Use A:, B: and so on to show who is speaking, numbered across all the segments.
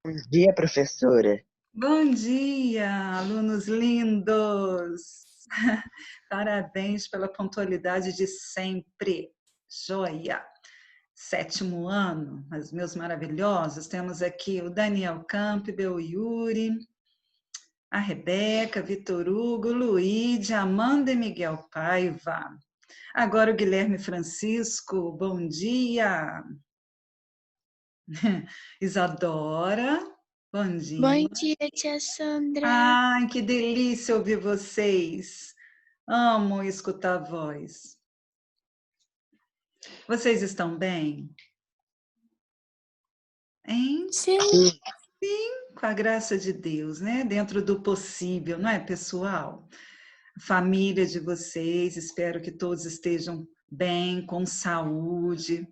A: Bom dia, professora.
B: Bom dia, alunos lindos! Parabéns pela pontualidade de sempre. Joia! 7º ano, mas meus maravilhosos, temos aqui o Daniel Campbell, o Yuri, a Rebeca, Vitor Hugo, Luíde, Amanda e Miguel Paiva. Agora o Guilherme Francisco, bom dia! Isadora, bom dia!
C: Bom dia, tia Sandra.
B: Ai, que delícia ouvir vocês. Amo escutar a voz. Vocês estão bem? Hein?
C: Sim.
B: Com a graça de Deus, né? Dentro do possível, não é, pessoal? A família de vocês, espero que todos estejam bem, com saúde.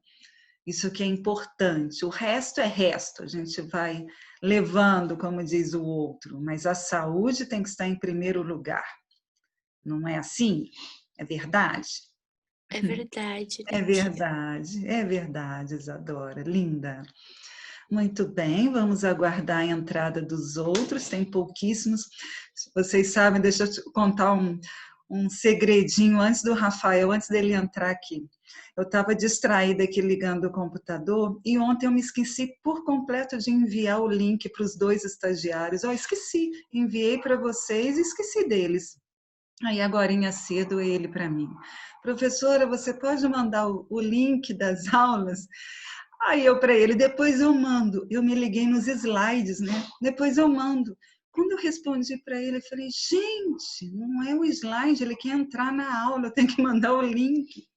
B: Isso que é importante. O resto é resto, a gente vai levando, como diz o outro, mas a saúde tem que estar em primeiro lugar. Não é assim? É verdade?
C: É verdade,
B: É
C: né,
B: verdade, Isadora, linda. Muito bem, vamos aguardar a entrada dos outros, tem pouquíssimos. Vocês sabem, deixa eu te contar um segredinho antes do Rafael, antes dele entrar aqui. Eu estava distraída aqui ligando o computador e ontem eu me esqueci por completo de enviar o link para os 2 estagiários. Esqueci, enviei para vocês e esqueci deles. Aí, agorinha cedo, ele para mim. Professora, você pode mandar o link das aulas? Aí eu para ele, depois eu mando. Eu me liguei nos slides, né? Depois eu mando. Quando eu respondi para ele, eu falei, gente, não é o slide, ele quer entrar na aula, eu tenho que mandar o link.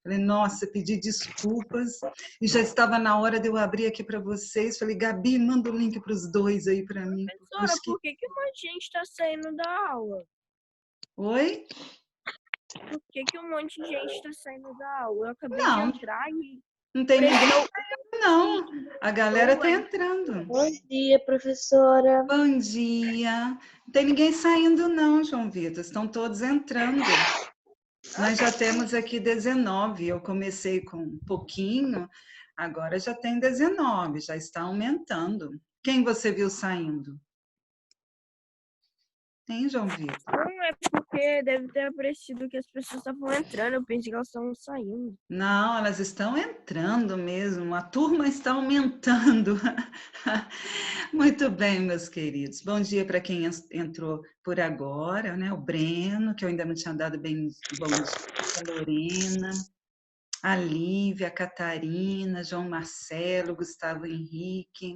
B: Falei, nossa, pedi desculpas. E já estava na hora de eu abrir aqui para vocês. Falei, Gabi, manda o link para os 2 aí para mim.
D: Professora, por que um monte de gente está saindo da aula?
B: Oi?
D: Por que um monte de gente está saindo da aula? Eu acabei
B: Não.
D: de entrar e...
B: Não tem ninguém saindo, não. A galera está entrando.
E: Bom dia, professora.
B: Bom dia. Não tem ninguém saindo, não, João Vitor. Estão todos entrando. Nós já temos aqui 19. Eu comecei com um pouquinho, agora já tem 19, já está aumentando. Quem você viu saindo? Hein, João Vitor?
D: Não, é porque deve ter aparecido que as pessoas estavam entrando. Eu pensei que elas estavam saindo.
B: Não, elas estão entrando mesmo. A turma está aumentando. Muito bem, meus queridos. Bom dia para quem entrou por agora, né? O Breno, que eu ainda não tinha dado bem bom dia, a Lorena, a Lívia, a Catarina, João Marcelo, Gustavo Henrique,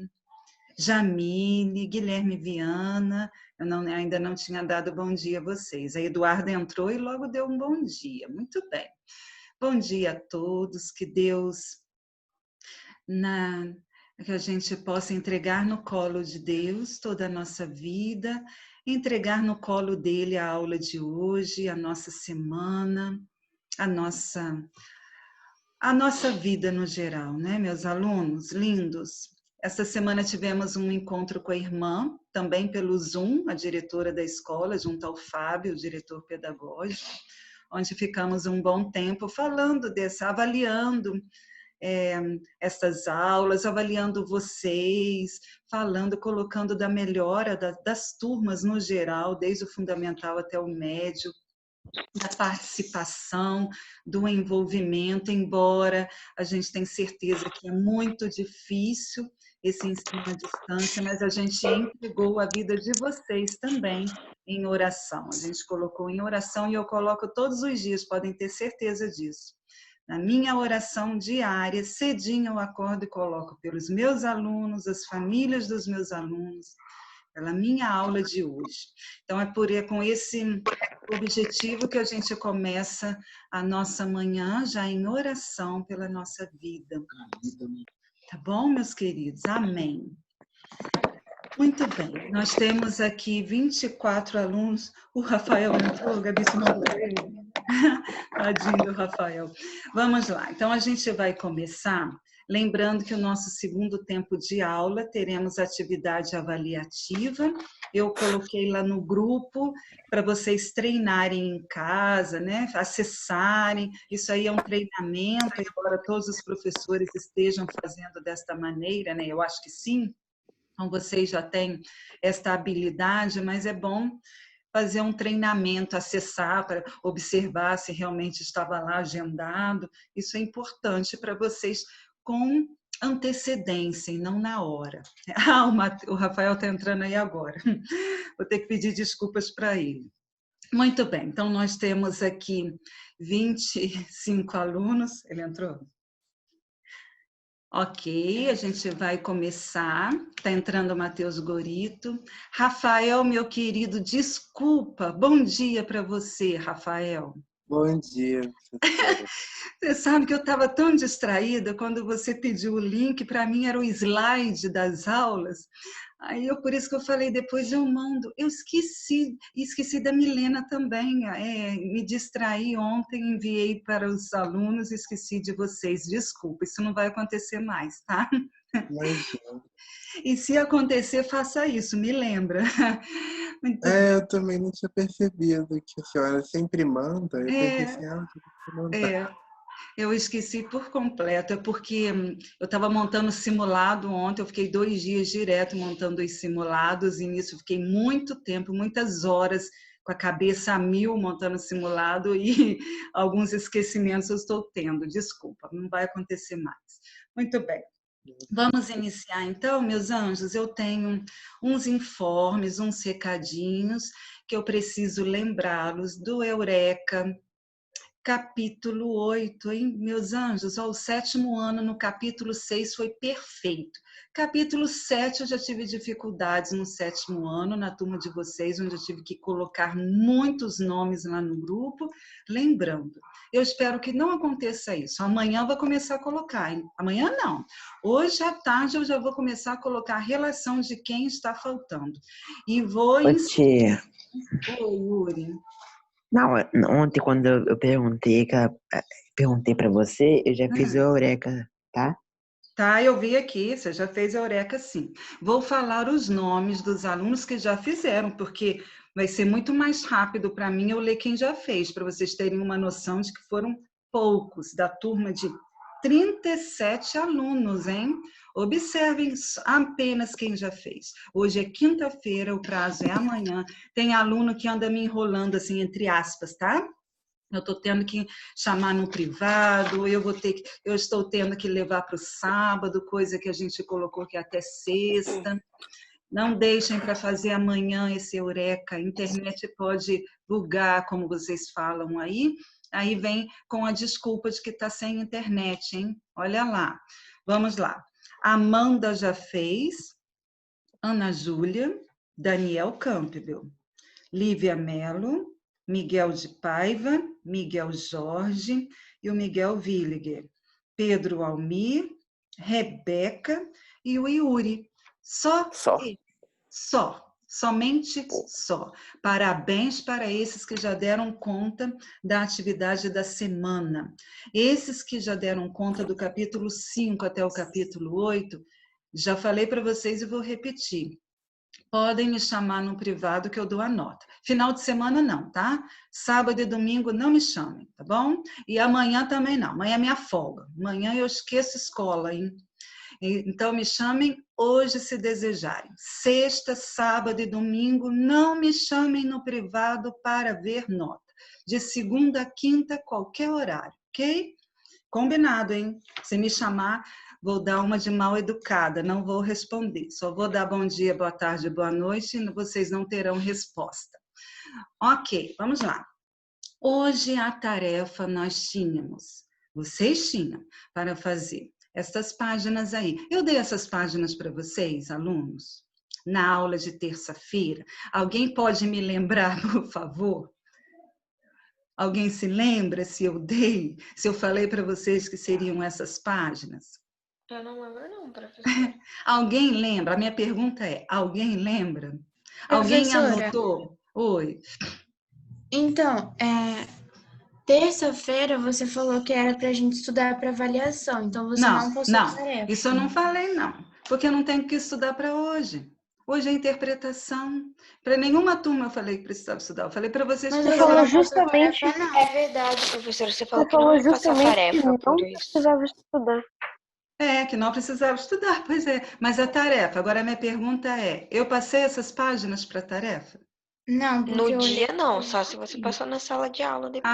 B: Jamile, Guilherme Viana. Eu ainda não tinha dado bom dia a vocês. A Eduarda entrou e logo deu um bom dia. Muito bem. Bom dia a todos. Que Deus, que a gente possa entregar no colo de Deus toda a nossa vida, entregar no colo dele a aula de hoje, a nossa semana, a nossa vida no geral, né, meus alunos lindos? Essa semana tivemos um encontro com a irmã, também pelo Zoom, a diretora da escola, junto ao Fábio, o diretor pedagógico, onde ficamos um bom tempo falando avaliando essas aulas, avaliando vocês, falando, colocando da melhora das turmas no geral, desde o fundamental até o médio, da participação, do envolvimento, embora a gente tenha certeza que é muito difícil esse ensino à distância, mas a gente entregou a vida de vocês também em oração. A gente colocou em oração e eu coloco todos os dias, podem ter certeza disso. Na minha oração diária, cedinho eu acordo e coloco pelos meus alunos, as famílias dos meus alunos, pela minha aula de hoje. Então, é com esse objetivo que a gente começa a nossa manhã já em oração pela nossa vida. Tá bom, meus queridos? Amém. Muito bem, nós temos aqui 24 alunos. O Rafael entrou, Gabi, se não ele. Tadinho do Rafael. Vamos lá, então a gente vai começar Lembrando que o nosso segundo tempo de aula teremos atividade avaliativa. Eu coloquei lá no grupo para vocês treinarem em casa, né? Acessarem. Isso aí é um treinamento, embora todos os professores estejam fazendo desta maneira, né? Eu acho que sim. Então, vocês já têm esta habilidade, mas é bom fazer um treinamento, acessar para observar se realmente estava lá agendado. Isso é importante para vocês com antecedência e não na hora. Ah, o Rafael está entrando aí agora. Vou ter que pedir desculpas para ele. Muito bem, então nós temos aqui 25 alunos. Ele entrou? Ok, a gente vai começar. Está entrando o Matheus Gorito. Rafael, meu querido, desculpa. Bom dia para você, Rafael.
F: Bom dia, professora.
B: Você sabe que eu estava tão distraída quando você pediu o link, para mim era o slide das aulas. Aí por isso que eu falei, depois eu mando. Eu esqueci da Milena também. Me distraí ontem, enviei para os alunos, esqueci de vocês. Desculpa, isso não vai acontecer mais, tá?
F: Imagina.
B: E se acontecer, faça isso, me lembra. Muito
F: Eu também não tinha percebido que a senhora sempre manda. Eu pensei assim, eu mandar.
B: Eu esqueci por completo, é porque eu estava montando simulado ontem, eu fiquei 2 dias direto montando os simulados, e nisso fiquei muito tempo, muitas horas, com a cabeça a mil montando simulado, e alguns esquecimentos eu estou tendo, desculpa, não vai acontecer mais. Muito bem. Vamos iniciar então, meus anjos. Eu tenho uns informes, uns recadinhos que eu preciso lembrá-los do Eureka, capítulo 8, hein, meus anjos? O 7º ano no capítulo 6 foi perfeito. Capítulo 7 eu já tive dificuldades no 7º ano, na turma de vocês, onde eu tive que colocar muitos nomes lá no grupo. Lembrando, eu espero que não aconteça isso. Amanhã eu vou começar a colocar, hein? Amanhã não. Hoje à tarde eu já vou começar a colocar a relação de quem está faltando. E vou...
A: Ô, tia.
B: Oi, Yuri.
A: Não, ontem quando eu perguntei para você, eu já fiz o Eureka, tá?
B: Tá, eu vi aqui, você já fez a Eureka, sim. Vou falar os nomes dos alunos que já fizeram, porque vai ser muito mais rápido para mim eu ler quem já fez, para vocês terem uma noção de que foram poucos, da turma de 37 alunos, hein? Observem apenas quem já fez. Hoje é quinta-feira, o prazo é amanhã. Tem aluno que anda me enrolando, assim, entre aspas, tá? Eu estou tendo que chamar no privado, eu estou tendo que levar para o sábado, coisa que a gente colocou que é até sexta. Não deixem para fazer amanhã esse Eureka. A internet pode bugar, como vocês falam aí. Aí vem com a desculpa de que está sem internet, hein? Olha lá. Vamos lá. Amanda já fez, Ana Júlia, Daniel Campbell, Lívia Mello, Miguel de Paiva, Miguel Jorge e o Miguel Williger, Pedro Almir, Rebeca e o Yuri. Somente só. Parabéns para esses que já deram conta da atividade da semana. Esses que já deram conta do capítulo 5 até o capítulo 8, já falei para vocês e vou repetir. Podem me chamar no privado que eu dou a nota. Final de semana não, tá? Sábado e domingo não me chamem, tá bom? E amanhã também não. Amanhã é minha folga. Amanhã eu esqueço escola, hein? Então me chamem hoje se desejarem. Sexta, sábado e domingo não me chamem no privado para ver nota. De segunda a quinta, qualquer horário, ok? Combinado, hein? Se me chamar, vou dar uma de mal educada, não vou responder. Só vou dar bom dia, boa tarde, boa noite e vocês não terão resposta. Ok, vamos lá. Hoje a tarefa vocês tinham para fazer essas páginas aí. Eu dei essas páginas para vocês, alunos, na aula de terça-feira. Alguém pode me lembrar, por favor? Alguém se lembra se eu dei, se eu falei para vocês que seriam essas páginas?
C: Eu não lembro não, professora.
B: Alguém lembra? A minha pergunta é, alguém lembra? Alguém
C: Professora.
B: anotou? Oi.
C: Então,
G: Terça-feira você falou que era pra gente estudar para avaliação, então você não postou tarefa.
B: Isso eu não falei, não. Porque eu não tenho que estudar para hoje. Hoje é interpretação. Para nenhuma turma eu falei que precisava estudar. Eu falei para vocês
G: Mas
B: que
G: você
E: falou
G: não
B: precisavam.
G: postou
E: justamente-
G: tarefa, não.
C: É verdade, professora. Você falou
E: Você
C: que não
E: falou
C: ia passar
E: justamente que
C: tarefa
E: não
C: por isso.
E: precisava estudar.
B: Que não precisava estudar, pois é. Mas a tarefa, agora a minha pergunta é: eu passei essas páginas para a tarefa?
G: Não,
C: No
G: porque eu olhei.
C: dia não, só se você passou na sala de aula depois.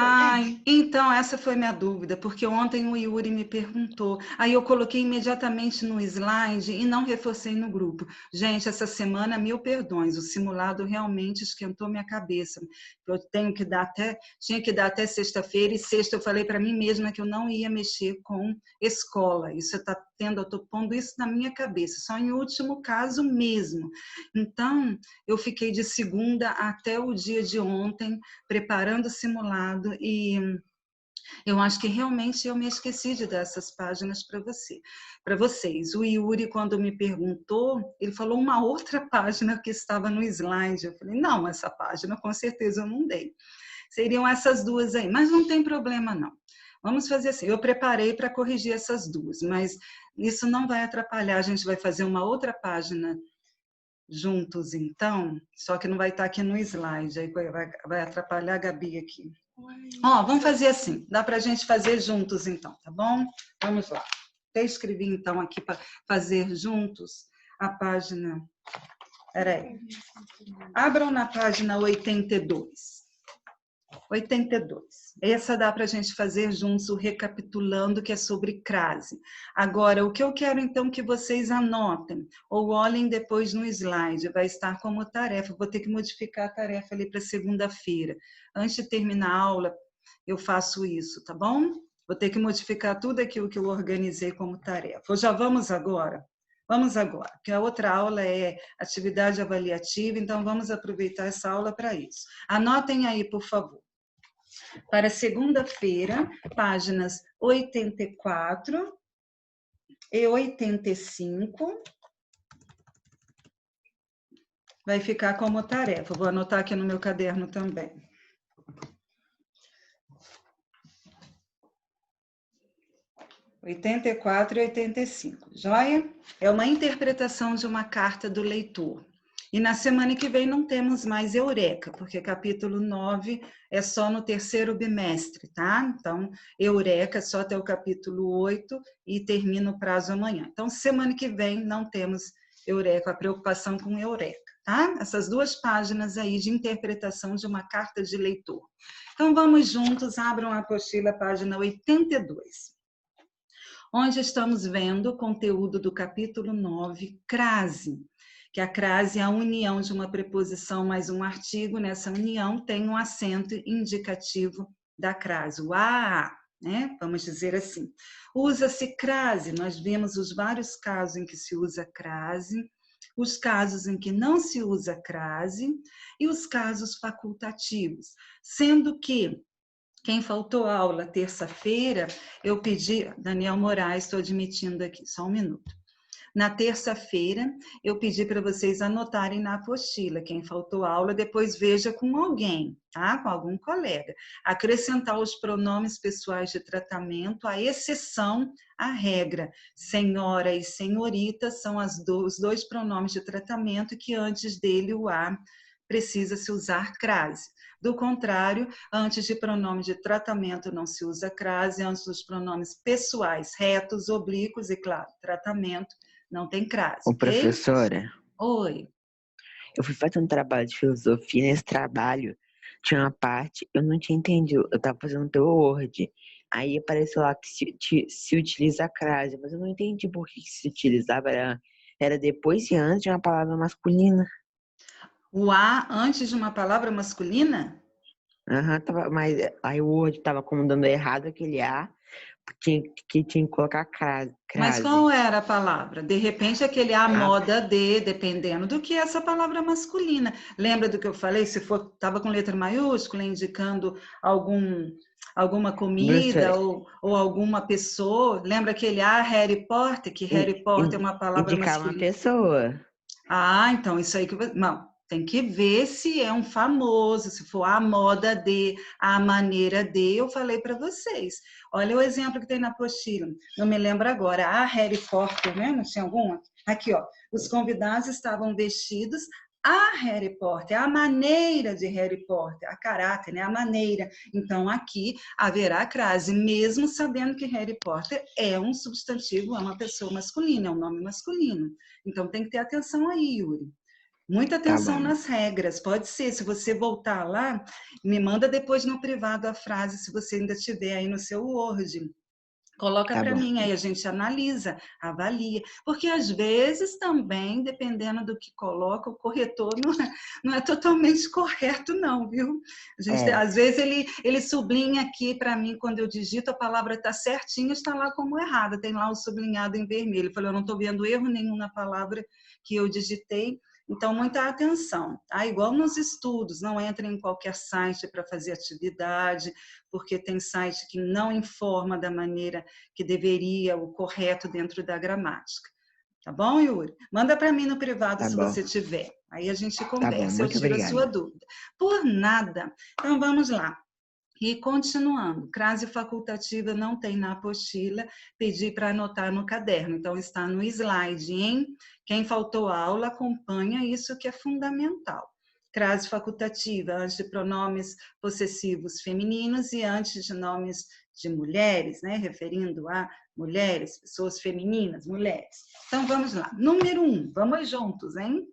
B: Então essa foi minha dúvida, porque ontem o Yuri me perguntou. Aí eu coloquei imediatamente no slide e não reforcei no grupo. Gente, essa semana, mil perdões, o simulado realmente esquentou minha cabeça. Eu tinha que dar até sexta-feira, e sexta eu falei para mim mesma que eu não ia mexer com escola. Eu estou pondo isso na minha cabeça, só em último caso mesmo. Então, eu fiquei de segunda até o dia de ontem preparando o simulado e eu acho que realmente eu me esqueci de dar essas páginas para vocês. O Yuri, quando me perguntou, ele falou uma outra página que estava no slide. Eu falei, não, essa página com certeza eu não dei. Seriam essas duas aí, mas não tem problema não. Vamos fazer assim, eu preparei para corrigir essas duas, mas isso não vai atrapalhar, a gente vai fazer uma outra página juntos, então, só que não vai estar aqui no slide, aí vai atrapalhar a Gabi aqui. Vamos fazer assim, dá para a gente fazer juntos, então, tá bom? Vamos lá. Até escrevi, então, aqui para fazer juntos a página... Peraí. Abram na página 82. 82. Essa dá para a gente fazer juntos o recapitulando, que é sobre crase. Agora, o que eu quero então que vocês anotem, ou olhem depois no slide, vai estar como tarefa. Vou ter que modificar a tarefa ali para segunda-feira. Antes de terminar a aula, eu faço isso, tá bom? Vou ter que modificar tudo aquilo que eu organizei como tarefa. Ou já vamos agora? Vamos agora, porque a outra aula é atividade avaliativa, então vamos aproveitar essa aula para isso. Anotem aí, por favor. Para segunda-feira, páginas 84 e 85. Vai ficar como tarefa. Vou anotar aqui no meu caderno também. (84) e 85, joia? É uma interpretação de uma carta do leitor. E na semana que vem não temos mais Eureka, porque capítulo 9 é só no terceiro bimestre, tá? Então, Eureka só até o capítulo 8 e termina o prazo amanhã. Então, semana que vem não temos Eureka, a preocupação com Eureka, tá? Essas duas páginas aí de interpretação de uma carta de leitor. Então, vamos juntos, abram a apostila, página 82. Onde estamos vendo o conteúdo do capítulo 9, crase, que a crase é a união de uma preposição mais um artigo, nessa união tem um acento indicativo da crase, o a, né? Vamos dizer assim. Usa-se crase, nós vimos os vários casos em que se usa crase, os casos em que não se usa crase e os casos facultativos, sendo que quem faltou aula terça-feira, eu pedi... Daniel Moraes, estou admitindo aqui, só um minuto. Na terça-feira, eu pedi para vocês anotarem na apostila. Quem faltou aula, depois veja com alguém, tá? Com algum colega. Acrescentar os pronomes pessoais de tratamento, a exceção à regra. Senhora e senhorita são os dois pronomes de tratamento que antes dele, o a, precisa se usar crase. Do contrário, antes de pronome de tratamento não se usa crase, antes dos pronomes pessoais, retos, oblíquos e, claro, tratamento, não tem crase.
A: Ô, professora.
B: Oi.
A: Eu fui fazer um trabalho de filosofia, nesse trabalho tinha uma parte, eu não tinha entendido, eu estava fazendo pelo Word, aí apareceu lá que se utiliza a crase, mas eu não entendi por que se utilizava, era depois e antes de uma palavra masculina.
B: O A antes de uma palavra masculina?
A: Mas aí o Word estava comandando errado aquele A, que tinha que colocar crase.
B: Mas qual era a palavra? De repente, aquele A moda de, dependendo do que é essa palavra masculina. Lembra do que eu falei? Se for, estava com letra maiúscula, indicando alguma comida ou alguma pessoa. Lembra aquele A, Harry Potter, que Harry Potter é uma palavra
A: indicava
B: masculina.
A: uma pessoa.
B: Então isso aí que... Não, Tem que ver se é um famoso, se for a moda de, a maneira de, eu falei para vocês. Olha o exemplo que tem na apostila, não me lembro agora, a Harry Potter, né? Não tinha alguma? Aqui, ó, os convidados estavam vestidos a Harry Potter, a maneira de Harry Potter, a caráter, né? A maneira. Então, aqui haverá crase, mesmo sabendo que Harry Potter é um substantivo, é uma pessoa masculina, é um nome masculino. Então, tem que ter atenção aí, Yuri. Muita atenção nas regras. Pode ser, se você voltar lá, me manda depois no privado a frase, se você ainda tiver aí no seu Word. Coloca para mim, aí a gente analisa, avalia. Porque às vezes também, dependendo do que coloca, o corretor não é totalmente correto não, viu? Às vezes ele sublinha aqui para mim, quando eu digito, a palavra está certinha, está lá como errada, tem lá o sublinhado em vermelho. Eu falei, eu não estou vendo erro nenhum na palavra que eu digitei. Então, muita atenção, tá? Igual nos estudos, não entre em qualquer site para fazer atividade, porque tem site que não informa da maneira que deveria, o correto dentro da gramática. Tá bom, Yuri? Manda para mim no privado se você tiver. Aí a gente conversa, eu tiro a sua dúvida. Por nada. Então, vamos lá. E continuando, crase facultativa não tem na apostila, pedi para anotar no caderno, então está no slide, hein? Quem faltou aula, acompanha isso que é fundamental. Crase facultativa, antes de pronomes possessivos femininos e antes de nomes de mulheres, né? Referindo a mulheres, pessoas femininas, mulheres. Então, vamos lá. Número 1, vamos juntos, hein?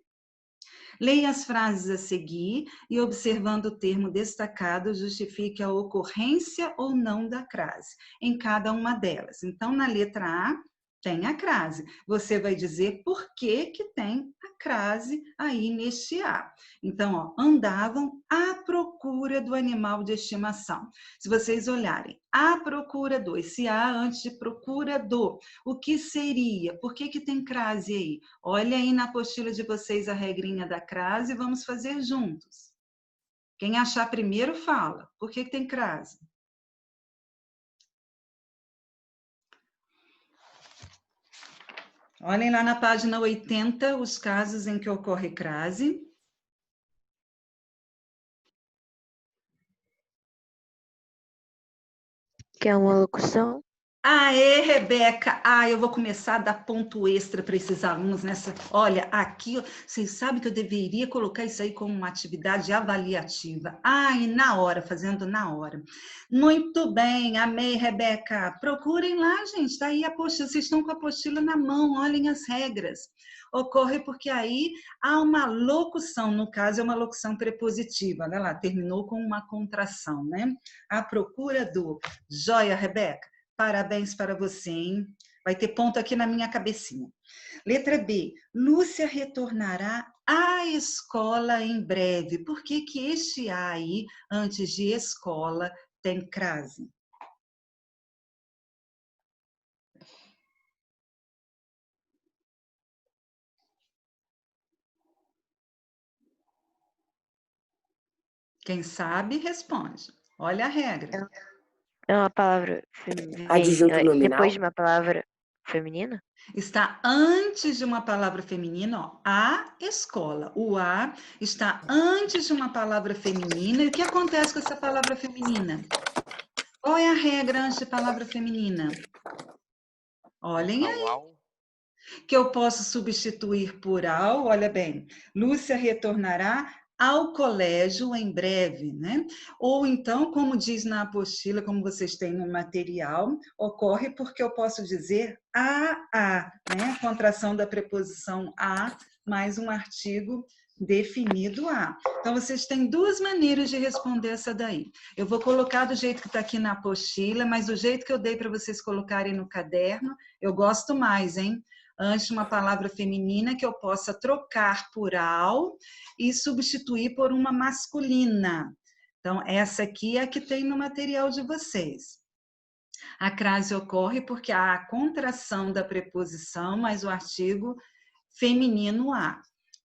B: Leia as frases a seguir e, observando o termo destacado, justifique a ocorrência ou não da crase em cada uma delas. Então, na letra A, tem a crase. Você vai dizer por que que tem a crase aí neste A. Então, ó, andavam à procura do animal de estimação. Se vocês olharem, à procura do, esse A antes de procura do, o que seria? Por que que tem crase aí? Olha aí na apostila de vocês a regrinha da crase e vamos fazer juntos. Quem achar primeiro fala. Por que que tem crase? Olhem lá na página 80 os casos em que ocorre crase.
C: Que é uma locução?
B: Aê, Rebeca! Eu vou começar a dar ponto extra para esses alunos nessa... Olha, aqui, vocês sabem que eu deveria colocar isso aí como uma atividade avaliativa. E na hora, fazendo na hora. Muito bem, amei, Rebeca. Procurem lá, gente, tá aí a apostila. Vocês estão com a apostila na mão, olhem as regras. Ocorre porque aí há uma locução, no caso é uma locução prepositiva, olha lá, terminou com uma contração, né? À procura do... Joia, Rebeca. Parabéns para você, hein? Vai ter ponto aqui na minha cabecinha. Letra B. Lúcia retornará à escola em breve. Por que que este A aí, antes de escola, tem crase? Quem sabe, responde. Olha a regra.
C: É uma palavra feminina.
H: Adjunto nominal?
C: Depois de uma palavra feminina?
B: Está antes de uma palavra feminina, ó, a escola. O A está antes de uma palavra feminina. E o que acontece com essa palavra feminina? Qual é a regra antes de palavra feminina? Olhem aí. Que eu posso substituir por ao, olha bem. Lúcia retornará ao colégio em breve, né? Ou então, como diz na apostila, como vocês têm no material, ocorre porque eu posso dizer a, né? Contração da preposição a, mais um artigo definido a. Então, vocês têm duas maneiras de responder essa daí. Eu vou colocar do jeito que está aqui na apostila, mas do jeito que eu dei para vocês colocarem no caderno, eu gosto mais, hein? Antes de uma palavra feminina que eu possa trocar por ao e substituir por uma masculina. Então, essa aqui é a que tem no material de vocês. A crase ocorre porque há a contração da preposição, mais o artigo feminino a.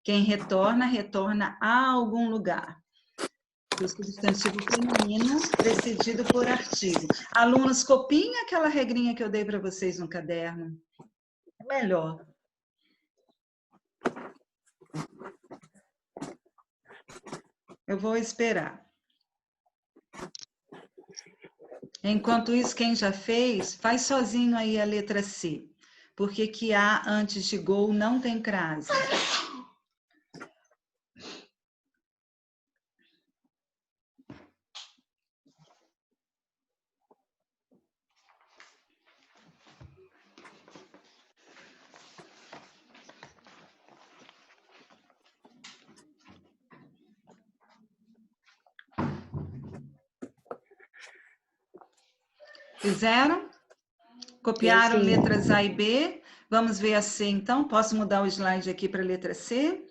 B: Quem retorna, retorna a algum lugar. O substantivo feminino precedido por artigo. Alunos, copiem aquela regrinha que eu dei para vocês no caderno. Melhor. Eu vou esperar. Enquanto isso, quem já fez, faz sozinho aí a letra C. Por que que A antes de gol não tem crase? Fizeram? Copiaram
C: Sim.
B: letras A e B. Vamos ver a C, então. Posso mudar o slide aqui para a letra C?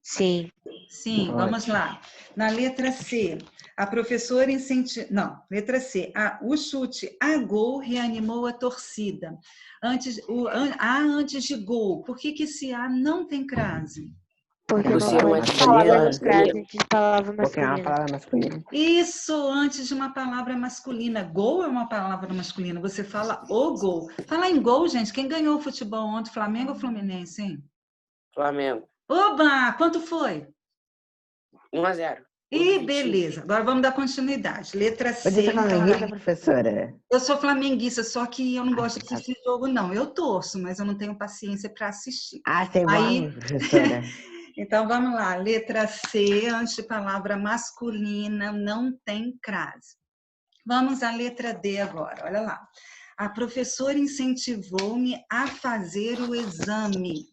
C: Sim.
B: Sim, vamos lá. Na letra C, a professora incentivou... Não, letra C. O chute a gol reanimou a torcida. A antes de gol. Por que que esse A não tem crase?
C: Porque
A: Por
C: não
A: ser
C: pode
A: masculino.
C: falar de crase antes de palavra
A: Porque é uma
C: masculina.
A: palavra masculina.
B: Isso, antes de uma palavra masculina. Gol é uma palavra masculina. Você fala o gol. Falar em gol, gente, quem ganhou o futebol ontem? Flamengo ou Fluminense, hein?
H: Flamengo.
B: Oba! Quanto foi?
H: 1-0.
B: E beleza. Agora vamos dar continuidade. Letra C.
A: Você é flamenguista, professora?
B: Eu sou flamenguista, só que eu não gosto de assistir jogo, não. Eu torço, mas eu não tenho paciência para assistir.
A: Ah, você é
B: Aí...
A: igual, professora.
B: Então, vamos lá. Letra C, antes de palavra masculina, não tem crase. Vamos à letra D agora. Olha lá. A professora incentivou-me a fazer o exame.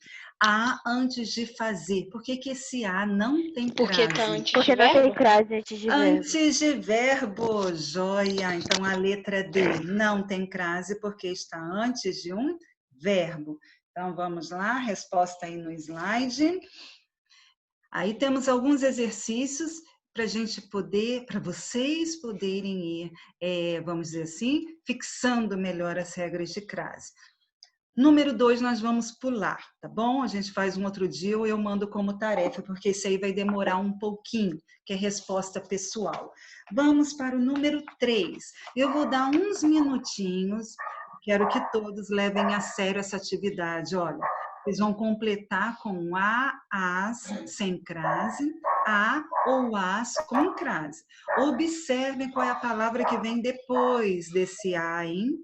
B: A antes de fazer. Por que que esse A não tem crase?
G: Porque tá antes
C: Porque
G: de
C: não tem
G: verbo?
C: crase antes de verbo.
B: Antes de verbo, joia. Então, a letra D não tem crase porque está antes de um verbo. Então, vamos lá, resposta aí no slide. Aí temos alguns exercícios para a gente poder, para vocês poderem ir, vamos dizer assim, fixando melhor as regras de crase. Número 2, nós vamos pular, tá bom? A gente faz um outro dia ou eu mando como tarefa, porque isso aí vai demorar um pouquinho, que é resposta pessoal. Vamos para o número 3. Eu vou dar uns minutinhos, quero que todos levem a sério essa atividade. Olha, vocês vão completar com a, as, sem crase, a ou as com crase. Observem qual é a palavra que vem depois desse a, hein?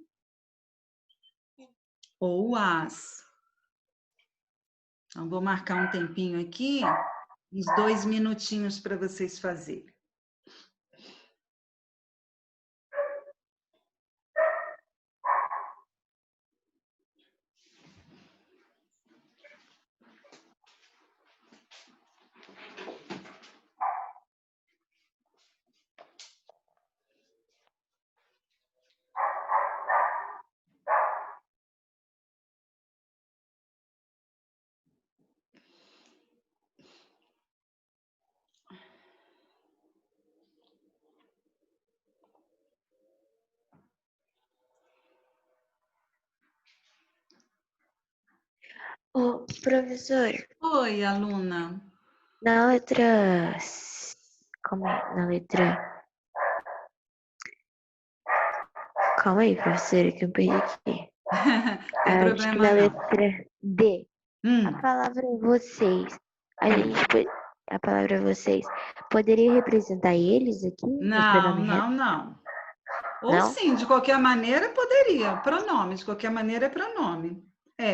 B: Ou as. Então, vou marcar um tempinho aqui, uns 2 minutinhos para vocês fazerem.
C: Ô, professor,
B: Oi, aluna.
C: na letra... Calma aí, na letra... Calma aí, professora, que eu perdi aqui.
B: Tem
C: Acho
B: problema
C: que na
B: não.
C: letra D, a palavra vocês, a palavra vocês, poderia representar eles aqui? no
B: Não,
C: pronome reto?
B: não. Ou
C: Não?
B: sim, de qualquer maneira poderia. Pronome, de qualquer maneira é pronome.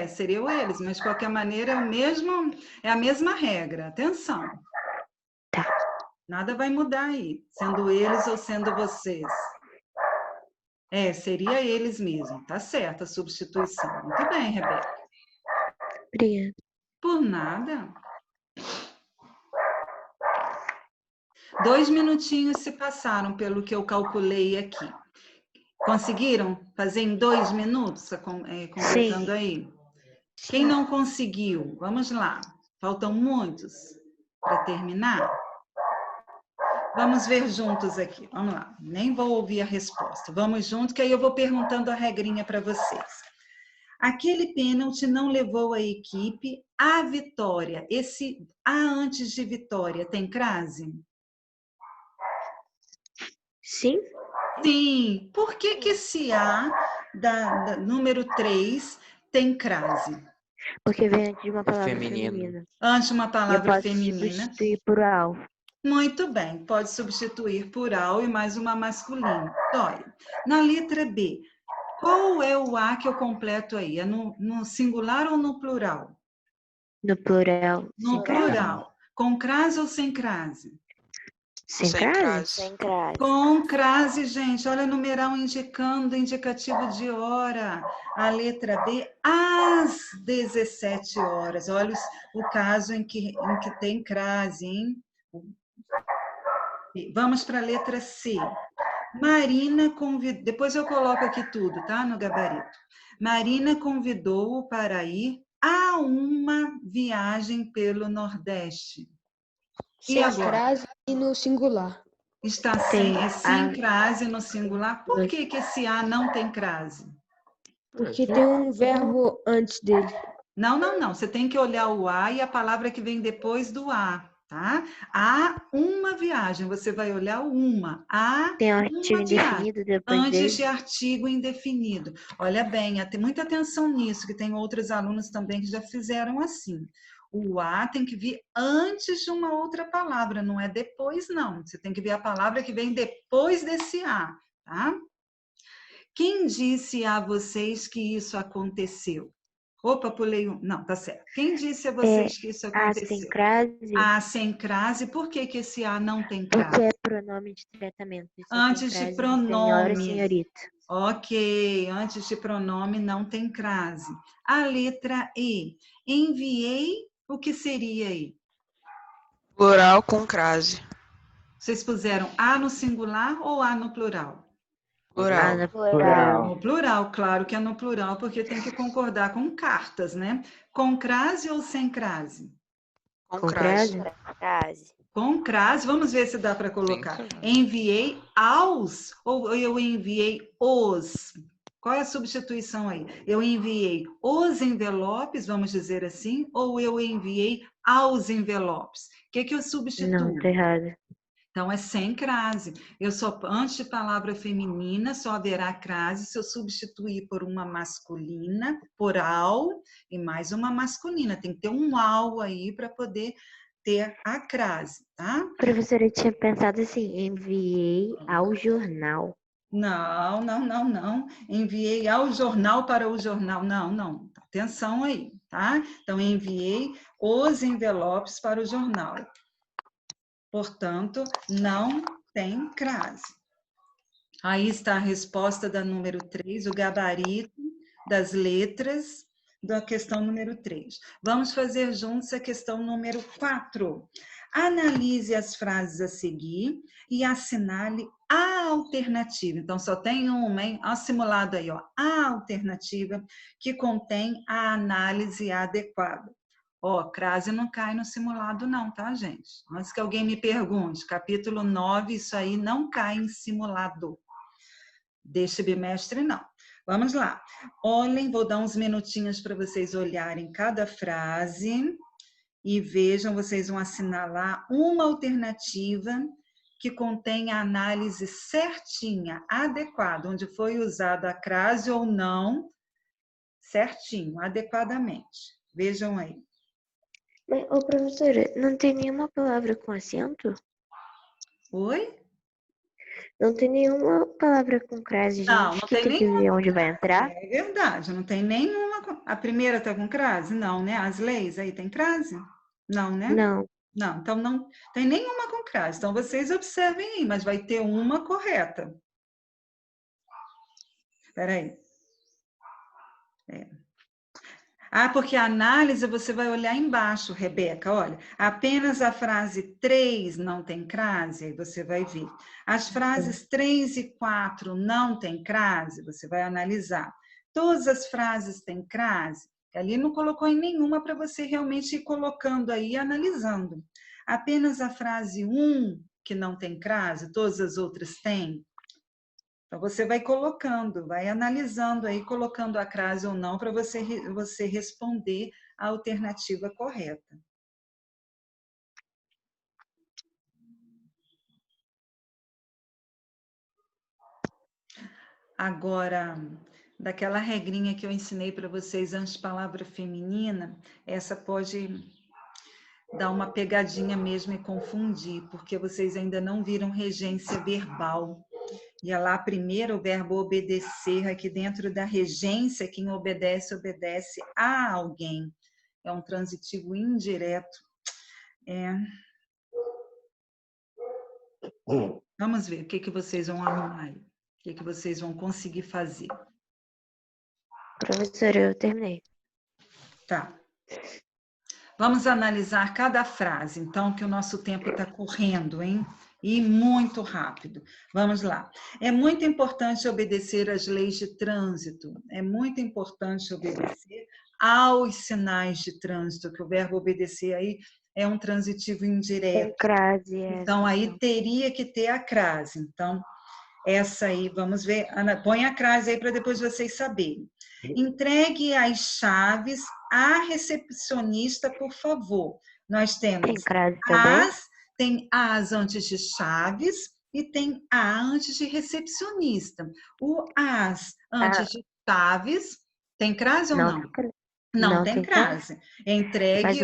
B: Seriam eles, mas de qualquer maneira é a mesma regra. Atenção.
C: Tá.
B: Nada vai mudar aí, sendo eles ou sendo vocês. Seria eles mesmo. Tá certo a substituição. Muito bem, Rebeca.
C: Obrigada.
B: Por nada. 2 minutinhos se passaram pelo que eu calculei aqui. Conseguiram fazer em 2 minutos, completando aí? Quem não conseguiu? Vamos lá. Faltam muitos para terminar. Vamos ver juntos aqui. Vamos lá. Nem vou ouvir a resposta. Vamos junto, que aí eu vou perguntando a regrinha para vocês. Aquele pênalti não levou a equipe à vitória. Esse A antes de vitória tem crase?
C: Sim?
B: Sim. Por que que esse A da número 3 tem crase?
C: Porque vem antes de uma palavra
H: Feminino.
C: feminina.
B: Antes de uma
C: Eu
B: palavra
C: posso
B: feminina.
C: substituir por algo.
B: Muito bem, pode substituir por ao e mais uma masculina. Olha, na letra B, qual é o A que eu completo aí? É no singular ou no plural?
C: No plural.
B: No plural. Com crase ou sem crase?
C: Sem crase?
D: Sem crase.
B: Com crase, gente. Olha o numeral indicando, indicativo de hora. A letra B, às 17 horas. Olha o caso em que tem crase, hein? Vamos para a letra C. Marina convidou... Depois eu coloco aqui tudo, tá? No gabarito. Marina convidou-o para ir a uma viagem pelo Nordeste. E agora?
I: Crase e no singular.
B: Está sem crase no singular. Por que esse A não tem crase?
I: Porque tem um verbo antes dele.
B: Não. Você tem que olhar o A e a palavra que vem depois do A, tá? A uma viagem. Você vai olhar o uma. A
C: tem um artigo indefinido depois
B: antes
C: dele.
B: de artigo indefinido. Olha bem, tem muita atenção nisso, que tem outros alunos também que já fizeram assim. O A tem que vir antes de uma outra palavra, não é depois, não. Você tem que ver a palavra que vem depois desse A, tá? Quem disse a vocês que isso aconteceu? Opa, pulei um. Não, tá certo. Quem disse a vocês que isso aconteceu?
C: A sem crase.
B: A sem crase. Por que esse A não tem crase?
C: Porque é pronome de tratamento.
B: Antes de pronome.
C: Senhora, senhorita.
B: Ok, antes de pronome não tem crase. A letra E. Enviei, o que seria aí?
J: Plural com crase.
B: Vocês puseram A no singular ou A no plural?
J: Plural.
B: No plural, claro que é no plural, porque tem que concordar com cartas, né? Com crase ou sem crase?
J: Com crase.
B: Com crase, vamos ver se dá para colocar. Enviei aos ou eu enviei os? Qual é a substituição aí? Eu enviei os envelopes, vamos dizer assim, ou eu enviei aos envelopes? O que eu substituo?
C: Não, tá errado.
B: Então, é sem crase. Antes de palavra feminina, só haverá crase se eu substituir por uma masculina, por ao, e mais uma masculina. Tem que ter um ao aí para poder ter a crase, tá?
C: Professora, eu tinha pensado assim, enviei ao jornal.
B: Não. Enviei ao jornal para o jornal. Não. Atenção aí, tá? Então, enviei os envelopes para o jornal. Portanto, não tem crase. Aí está a resposta da número 3, o gabarito das letras da questão número 3. Vamos fazer juntos a questão número 4. Analise as frases a seguir e assinale a alternativa. Então, só tem uma, hein? Olha o simulado aí, ó. A alternativa que contém a análise adequada. Ó, crase não cai no simulado não, tá, gente? Antes que alguém me pergunte, capítulo 9, isso aí não cai em simulado. Deste bimestre, não. Vamos lá. Olhem, vou dar uns minutinhos para vocês olharem cada frase e vejam, vocês vão assinalar uma alternativa que contém a análise certinha, adequada, onde foi usada a crase ou não, certinho, adequadamente. Vejam aí.
C: Ô, professora, não tem nenhuma palavra com acento?
B: Oi?
C: Não tem nenhuma palavra com crase, gente.
B: Não tem nenhuma.
C: Ver onde vai entrar?
B: É verdade, não tem nenhuma. A primeira tá com crase? Não, né? As leis aí tem crase? Não, né?
C: Não.
B: Não, então não tem nenhuma com crase. Então vocês observem aí, mas vai ter uma correta. Espera aí. Porque a análise você vai olhar embaixo, Rebeca, olha, apenas a frase 3 não tem crase, aí você vai ver. As frases 3 e 4 não tem crase, você vai analisar. Todas as frases têm crase, ali não colocou em nenhuma para você realmente ir colocando aí e analisando. Apenas a frase 1 que não tem crase, todas as outras têm. Então, você vai colocando, vai analisando aí, colocando a crase ou não, para você responder a alternativa correta. Agora, daquela regrinha que eu ensinei para vocês antes, palavra feminina, essa pode dar uma pegadinha mesmo e confundir, porque vocês ainda não viram regência verbal. E é lá primeiro o verbo obedecer, aqui dentro da regência, quem obedece, obedece a alguém. É um transitivo indireto. Vamos ver o que vocês vão arrumar aí. O que vocês vão conseguir fazer.
C: Professora, eu terminei.
B: Tá. Vamos analisar cada frase, então, que o nosso tempo está correndo, hein? E muito rápido. Vamos lá. É muito importante obedecer às leis de trânsito. É muito importante obedecer aos sinais de trânsito, que o verbo obedecer aí é um transitivo indireto.
C: Tem crase,
B: Então, aí teria que ter a crase. Então, essa aí, vamos ver. Ana, põe a crase aí para depois vocês saberem. Entregue as chaves à recepcionista, por favor. Nós temos
C: tem crase também?
B: Tem as antes de chaves e tem a antes de recepcionista. O as antes de chaves, tem crase ou não? Não tem crase. Entregue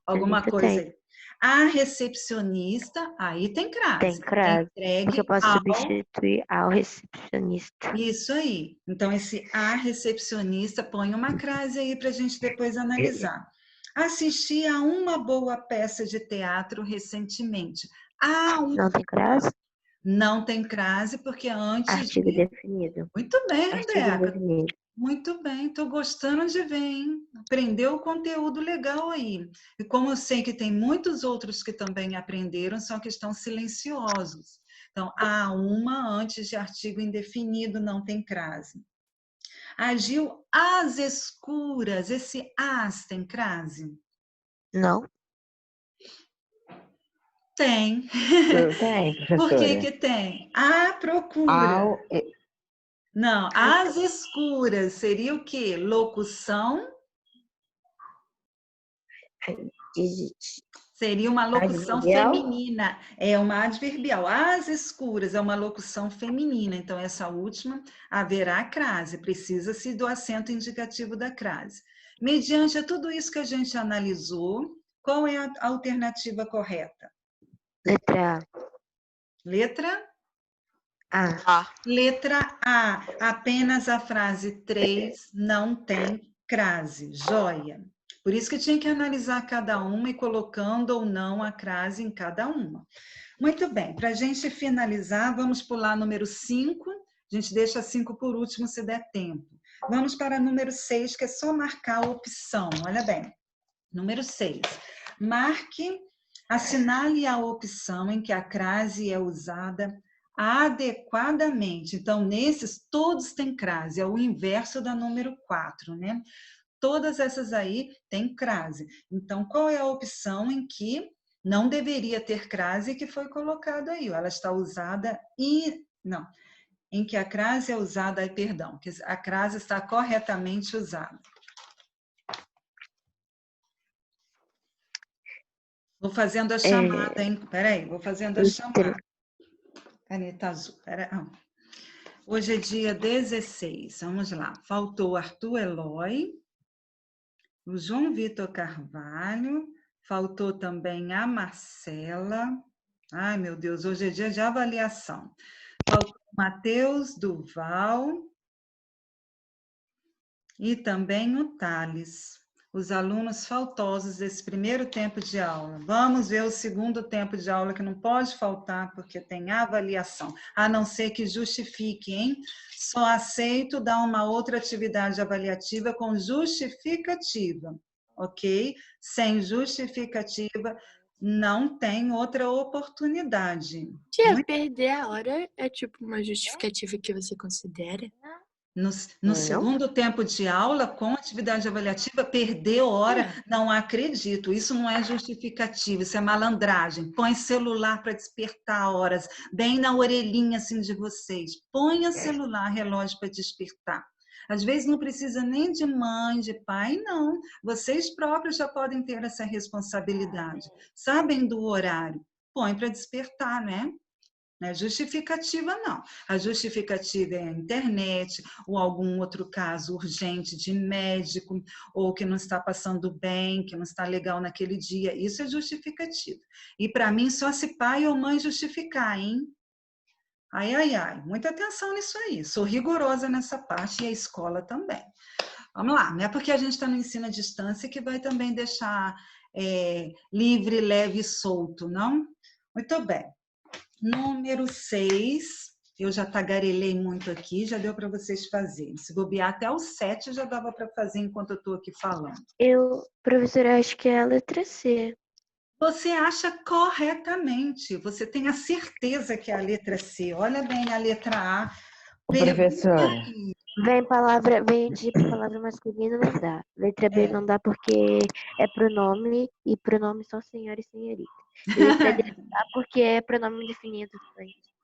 B: alguma coisa aí. A recepcionista, aí tem crase.
C: Tem crase.
B: Entregue
C: porque eu posso substituir ao recepcionista.
B: Isso aí. Então, esse a recepcionista, põe uma crase aí para a gente depois analisar. Assisti a uma boa peça de teatro recentemente.
C: Não tem crase?
B: Não tem crase, porque antes...
C: Artigo definido.
B: Muito bem, Rebeca.
C: Definido.
B: Muito bem, estou gostando de ver, hein? Aprendeu o conteúdo legal aí. E como eu sei que tem muitos outros que também aprenderam, só que estão silenciosos. Então, há uma antes de artigo indefinido, não tem crase. Agiu às escuras, esse as tem crase?
C: Não.
B: Tem.
A: Tem, professora.
B: Por que tem? À procura. Não, às escuras seria o quê? Locução? Seria uma locução feminina. É uma adverbial. Às escuras é uma locução feminina. Então, essa última haverá crase. Precisa-se do acento indicativo da crase. Mediante tudo isso que a gente analisou, qual é a alternativa correta?
C: Letra A.
B: Letra
J: A.
B: Letra A. Apenas a frase 3 não tem crase. Joia. Por isso que tinha que analisar cada uma e colocando ou não a crase em cada uma. Muito bem. Para a gente finalizar, vamos pular número 5. A gente deixa 5 por último, se der tempo. Vamos para número 6, que é só marcar a opção. Olha bem. Número 6. Marque, assinale a opção em que a crase é usada adequadamente. Então, nesses, todos têm crase. É o inverso da número 4, né? Todas essas aí têm crase. Então, qual é a opção em que não deveria ter crase que foi colocado aí? Ela está usada e... Não. Em que a crase é usada... Perdão. Que a crase está corretamente usada. Vou fazendo a chamada, hein? Peraí, vou fazendo a chamada. Caneta azul. Hoje é dia 16. Vamos lá. Faltou o Arthur Eloy, o João Vitor Carvalho, faltou também a Marcela. Ai, meu Deus, hoje é dia de avaliação. Faltou o Matheus Duval e também o Thales. Os alunos faltosos desse primeiro tempo de aula. Vamos ver o segundo tempo de aula, que não pode faltar, porque tem avaliação, a não ser que justifique, hein? Só aceito dar uma outra atividade avaliativa com justificativa, ok? Sem justificativa, não tem outra oportunidade.
K: Se perder a hora, é tipo uma justificativa que você considera?
B: No segundo tempo de aula, com atividade avaliativa, perdeu hora, não acredito. Isso não é justificativo, isso é malandragem. Põe celular para despertar horas, bem na orelhinha assim de vocês. Ponha celular, relógio para despertar. Às vezes não precisa nem de mãe, de pai, não. Vocês próprios já podem ter essa responsabilidade. Sabem do horário? Põe para despertar, né? Não é justificativa, não. A justificativa é a internet, ou algum outro caso urgente de médico, ou que não está passando bem, que não está legal naquele dia. Isso é justificativa. E para mim, só se pai ou mãe justificar, hein? Ai, ai, ai. Muita atenção nisso aí. Sou rigorosa nessa parte e a escola também. Vamos lá. Não é porque a gente está no ensino à distância que vai também deixar livre, leve e solto, não? Muito bem. Número 6, eu já tagarelei muito aqui, já deu para vocês fazerem. Se bobear até o 7 já dava para fazer enquanto eu estou aqui falando.
C: Professora, acho que é a letra C.
B: Você acha corretamente, você tem a certeza que é a letra C. Olha bem a letra A.
A: Professora.
C: Vem tipo palavra masculina, não dá. Letra B não dá porque é pronome, e pronome só senhor e senhorita. E letra D não dá porque é pronome indefinido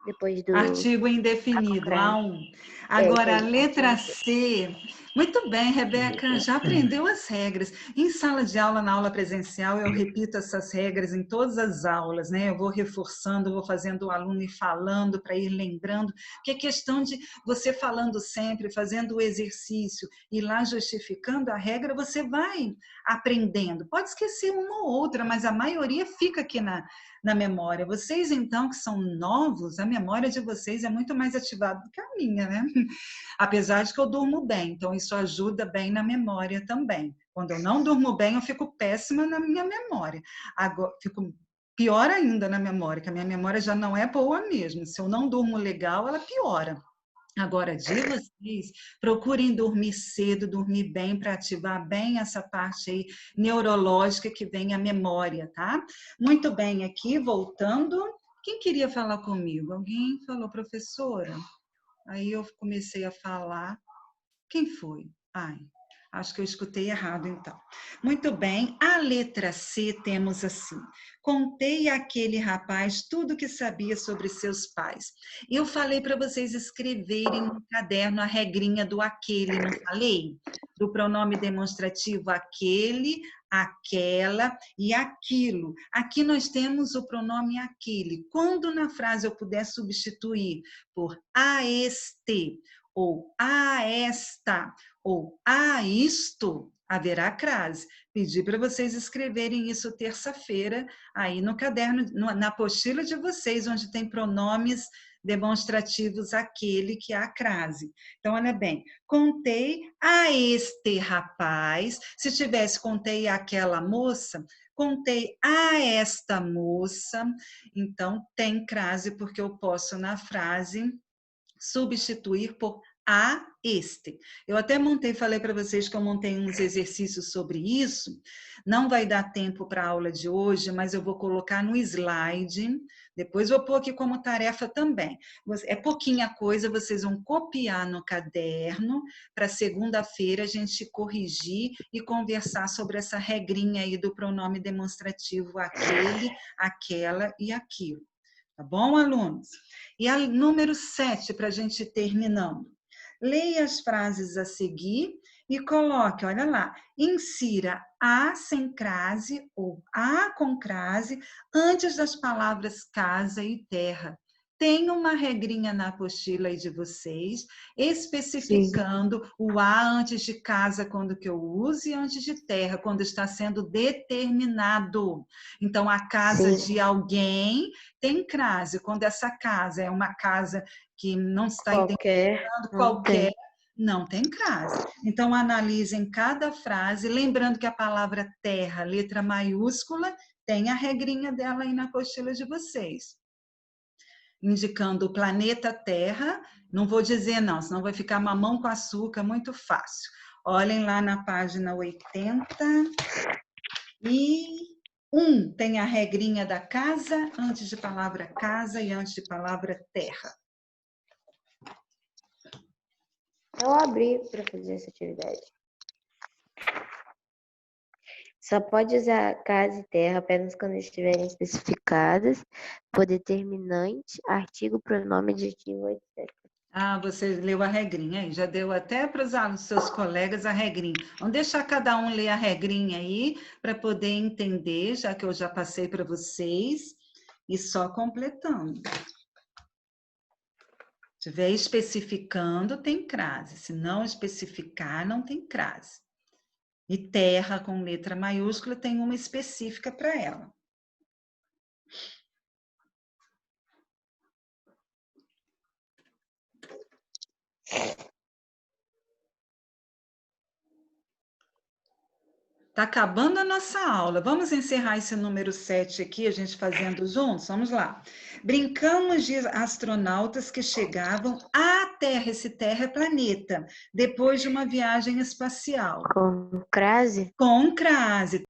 C: depois do...
B: Artigo indefinido, A1. Agora, a letra C. Muito bem, Rebeca, já aprendeu as regras. Em sala de aula, na aula presencial, eu repito essas regras em todas as aulas, né? Eu vou reforçando, vou fazendo o aluno ir falando para ir lembrando, que é questão de você falando sempre, fazendo o exercício e lá justificando a regra, você vai aprendendo. Pode esquecer uma ou outra, mas a maioria fica aqui na memória. Vocês, então, que são novos, a memória de vocês é muito mais ativada do que a minha, né? Apesar de que eu durmo bem, então isso ajuda bem na memória também. Quando eu não durmo bem, eu fico péssima na minha memória. Agora, fico pior ainda na memória, que a minha memória já não é boa mesmo. Se eu não durmo legal, ela piora. Agora, de vocês, procurem dormir cedo, dormir bem, para ativar bem essa parte aí neurológica que vem a memória, tá? Muito bem, aqui, voltando. Quem queria falar comigo? Alguém falou, professora? Aí eu comecei a falar. Quem foi? Ai, acho que eu escutei errado, então. Muito bem, a letra C temos assim. Contei àquele rapaz tudo o que sabia sobre seus pais. Eu falei para vocês escreverem no caderno a regrinha do aquele, não falei? Do pronome demonstrativo aquele, aquela e aquilo. Aqui nós temos o pronome aquele. Quando na frase eu puder substituir por a este, ou a esta, ou a isto, haverá crase. Pedi para vocês escreverem isso terça-feira, aí no caderno, na apostila de vocês, onde tem pronomes demonstrativos aquele que é a crase. Então, olha bem, contei a este rapaz, se tivesse contei àquela moça, contei a esta moça, então tem crase, porque eu posso na frase substituir por a este. Eu até falei para vocês que eu montei uns exercícios sobre isso, não vai dar tempo para a aula de hoje, mas eu vou colocar no slide, depois vou pôr aqui como tarefa também. É pouquinha coisa, vocês vão copiar no caderno, para segunda-feira a gente corrigir e conversar sobre essa regrinha aí do pronome demonstrativo aquele, aquela e aquilo. Tá bom, alunos? E a número 7, para a gente terminando. Leia as frases a seguir e coloque, olha lá, insira a sem crase ou a com crase antes das palavras casa e terra. Tem uma regrinha na apostila aí de vocês, especificando Sim. o a antes de casa, quando que eu uso, e antes de terra, quando está sendo determinado. Então, a casa Sim. de alguém tem crase. Quando essa casa é uma casa que não está identificando qualquer, não tem crase. Então, analisem cada frase, lembrando que a palavra terra, letra maiúscula, tem a regrinha dela aí na apostila de vocês. Indicando o planeta Terra, não vou dizer não, senão vai ficar mamão com açúcar, muito fácil. Olhem lá na página 81, tem a regrinha da casa, antes de palavra casa e antes de palavra terra.
C: Eu abri para fazer essa atividade. Só pode usar casa e terra apenas quando estiverem especificadas por determinante, artigo, pronome, adjetivo, etc.
B: Ah, você leu a regrinha aí, já deu até para os seus colegas a regrinha. Vamos deixar cada um ler a regrinha aí, para poder entender, já que eu já passei para vocês, e só completando. estiver especificando, tem crase. Se não especificar, não tem crase. E terra com letra maiúscula tem uma específica para ela. Está acabando a nossa aula. Vamos encerrar esse número 7 aqui, a gente fazendo juntos? Vamos lá. Brincamos de astronautas que chegavam à Terra, esse Terra é planeta, depois de uma viagem espacial.
C: Com crase?
B: Com crase.